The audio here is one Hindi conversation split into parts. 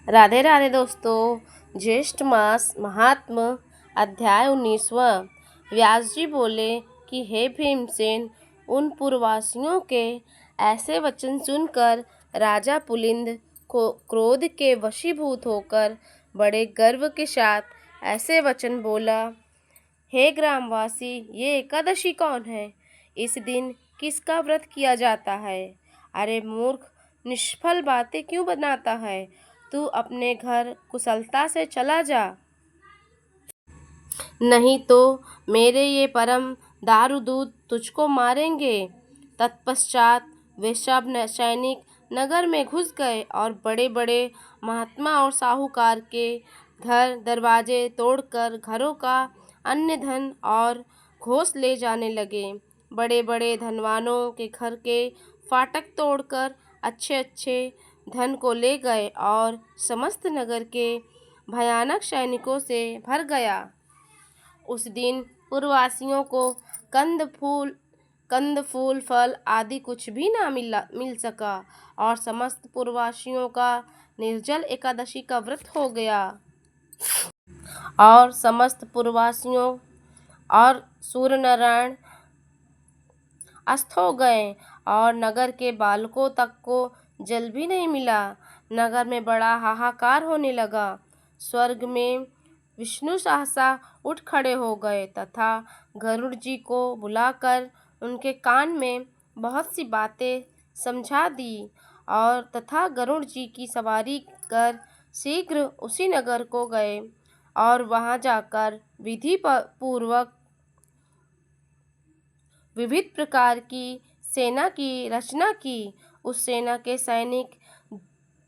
राधे राधे दोस्तों। ज्येष्ठ मास महात्म अध्याय 19वां। व्यास जी बोले कि हे भीमसेन, उन पुरवासियों के ऐसे वचन सुनकर राजा पुलिंद को क्रोध के वशीभूत होकर बड़े गर्व के साथ ऐसे वचन बोला। हे ग्रामवासी, ये एकादशी कौन है? इस दिन किसका व्रत किया जाता है? अरे मूर्ख, निष्फल बातें क्यों बनाता है? तू अपने घर कुशलता से चला जा, नहीं तो मेरे ये परम दारूदूत तुझको मारेंगे। तत्पश्चात वे सब सैनिक नगर में घुस गए और बड़े बड़े महात्मा और साहूकार के घर दरवाजे तोड़कर घरों का अन्य धन और घोष ले जाने लगे। बड़े बड़े धनवानों के घर के फाटक तोड़कर अच्छे अच्छे धन को ले गए और समस्त नगर के भयानक सैनिकों से भर गया। उस दिन पुरवासियों को कंद फूल फल आदि कुछ भी ना मिल सका और समस्त पुरवासियों का निर्जल एकादशी का व्रत हो गया। और समस्त पुरवासियों और सूर्य नारायण अस्त हो गए और नगर के बालकों तक को जल भी नहीं मिला। नगर में बड़ा हाहाकार होने लगा। स्वर्ग में विष्णु सहसा उठ खड़े हो गए तथा गरुड़ जी को बुलाकर उनके कान में बहुत सी बातें समझा दी और तथा गरुड़ जी की सवारी कर शीघ्र उसी नगर को गए और वहां जाकर विधि पूर्वक विविध प्रकार की सेना की रचना की। उस सेना के सैनिक,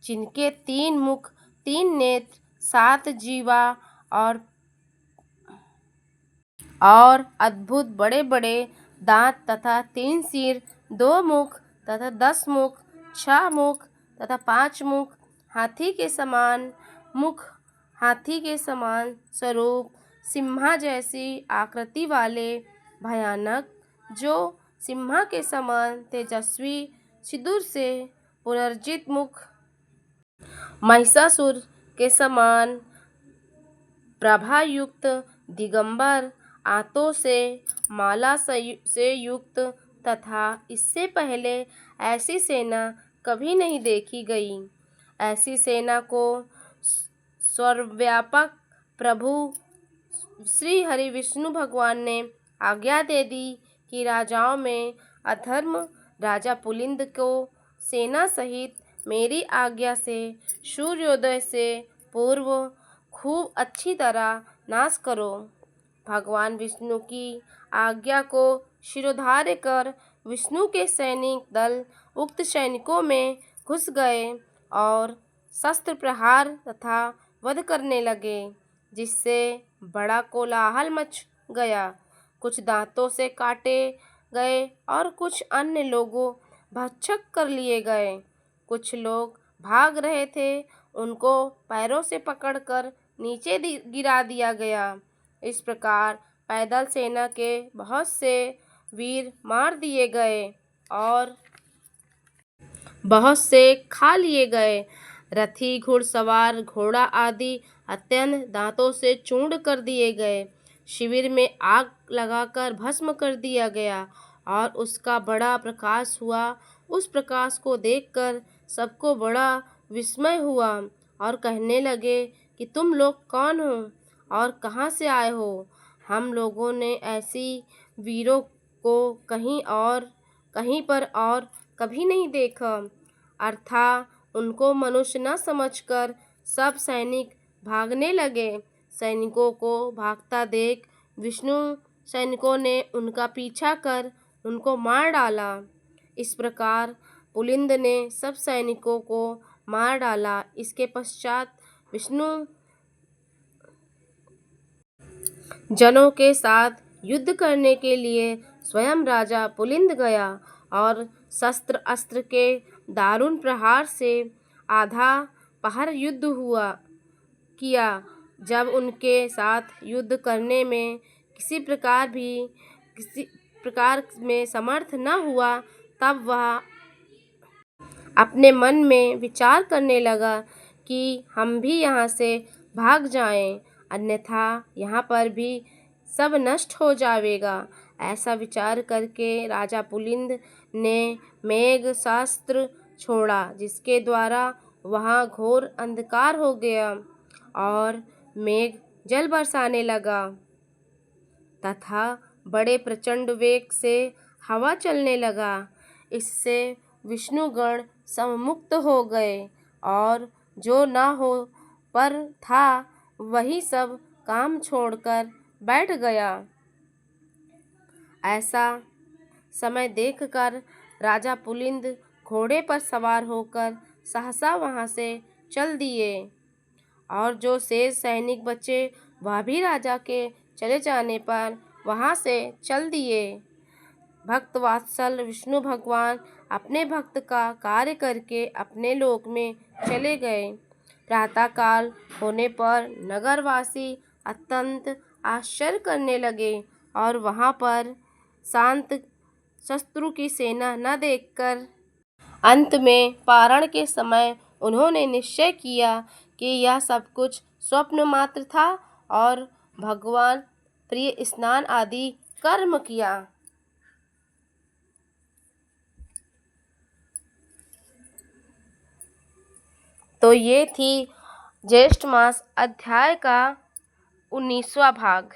जिनके 3 मुख, 3 नेत्र, 7 जीवा और अद्भुत बड़े बड़े दांत तथा 3 सिर, 2 मुख तथा 10 मुख, 6 मुख तथा 5 मुख, हाथी के समान मुख, हाथी के समान स्वरूप, सिम्हा जैसी आकृति वाले भयानक, जो सिम्हा के समान तेजस्वी, सिंदूर से पुनर्जित मुख, महिषासुर के समान प्रभायुक्त, दिगंबर, आंतों से माला से युक्त तथा इससे पहले ऐसी सेना कभी नहीं देखी गई। ऐसी सेना को सर्वव्यापक प्रभु श्री हरि विष्णु भगवान ने आज्ञा दे दी कि राजाओं में अधर्म राजा पुलिंद को सेना सहित मेरी आज्ञा से सूर्योदय से पूर्व खूब अच्छी तरह नाश करो। भगवान विष्णु की आज्ञा को शिरोधार्य कर विष्णु के सैनिक दल उक्त सैनिकों में घुस गए और शस्त्र प्रहार तथा वध करने लगे, जिससे बड़ा कोलाहल मच गया। कुछ दांतों से काटे गए और कुछ अन्य लोगों भक्षक कर लिए गए। कुछ लोग भाग रहे थे, उनको पैरों से पकड़कर नीचे गिरा दिया गया। इस प्रकार पैदल सेना के बहुत से वीर मार दिए गए और बहुत से खा लिए गए। रथी, घुड़सवार, घोड़ा आदि अत्यंत दांतों से चूर्ण कर दिए गए। शिविर में आग लगाकर भस्म कर दिया गया और उसका बड़ा प्रकाश हुआ। उस प्रकाश को देखकर सबको बड़ा विस्मय हुआ और कहने लगे कि तुम लोग कौन हो और कहाँ से आए हो? हम लोगों ने ऐसी वीरों को कहीं पर और कभी नहीं देखा। अर्थात उनको मनुष्य न समझकर सब सैनिक भागने लगे। सैनिकों को भागता देख विष्णु सैनिकों ने उनका पीछा कर उनको मार डाला। इस प्रकार पुलिंद ने सब सैनिकों को मार डाला। इसके पश्चात विष्णु जनों के साथ युद्ध करने के लिए स्वयं राजा पुलिंद गया और शस्त्र अस्त्र के दारुण प्रहार से आधा पहर युद्ध किया। जब उनके साथ युद्ध करने में किसी प्रकार में समर्थ न हुआ, तब वह अपने मन में विचार करने लगा कि हम भी यहाँ से भाग जाएं, अन्यथा यहाँ पर भी सब नष्ट हो जाएगा। ऐसा विचार करके राजा पुलिंद ने मेघ शास्त्र छोड़ा, जिसके द्वारा वहाँ घोर अंधकार हो गया और मेघ जल बरसाने लगा तथा बड़े प्रचंड वेग से हवा चलने लगा। इससे विष्णुगण सममुक्त हो गए और जो न हो पर था वही सब काम छोड़कर बैठ गया। ऐसा समय देखकर राजा पुलिंद घोड़े पर सवार होकर सहसा वहां से चल दिए और जो शेष सैनिक बचे वह भी राजा के चले जाने पर वहां से चल दिए। भक्त वात्सल विष्णु भगवान अपने भक्त का कार्य करके अपने लोक में चले गए। प्रातःकाल होने पर नगरवासी अत्यंत आश्चर्य करने लगे और वहां पर शांत शत्रु की सेना न देखकर अंत में पारण के समय उन्होंने निश्चय किया कि यह सब कुछ स्वप्न मात्र था और भगवान प्रिय स्नान आदि कर्म किया। तो ये थी ज्येष्ठ मास अध्याय का 19वां भाग।